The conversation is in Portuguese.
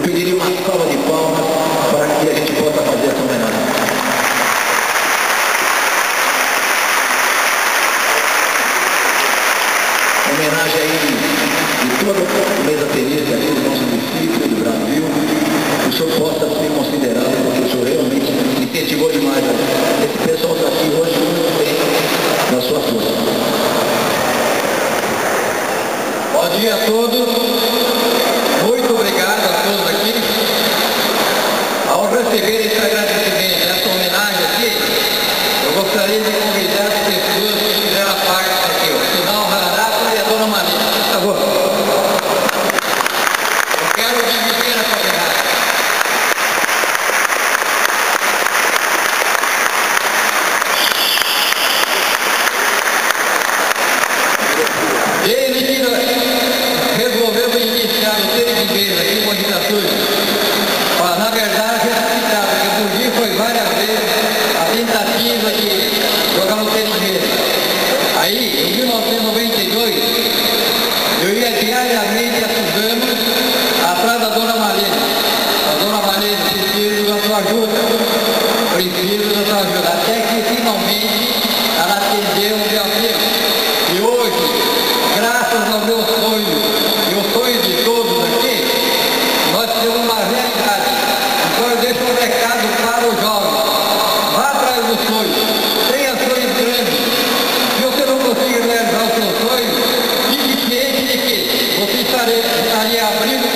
Eu pediria uma salva de palmas para que a gente possa fazer essa homenagem. Homenagem aí de todo o mesa-tenista aqui do nosso município, do Brasil. O senhor possa ser considerado, porque o senhor realmente incentivou demais. Esse pessoal está aqui hoje muito bem na sua força. Bom dia a todos. Muito obrigado a todos aqui. Ao receber esse agradecimento, essa homenagem aqui, eu gostaria de convidar as pessoas que fizeram parte aqui, o Sinal Rarato e a Dona Maria. Por favor. Eu quero dividir essa homenagem. Desde que nós resolvemos iniciar o Tênis de Mesa aqui com agitações, para, na verdade, ressuscitar, porque por dia foi várias vezes a tentativa de jogar no Tênis de Mesa. Aí, em 1992, eu ia diariamente a Suzano, atrás da Dona Marlene. A Dona Marlene, preciso da sua ajuda, preciso da sua ajuda. Até que, finalmente, ela atendeu o meu apelo. E hoje, graças ao meu sonho e o sonho de todos aqui, nós temos uma realidade. Então eu deixo um recado para os jovens. Vá atrás do sonho. Tenha sonhos grandes. Se você não conseguir realizar o seu sonho, fique ciente de que você estaria abrindo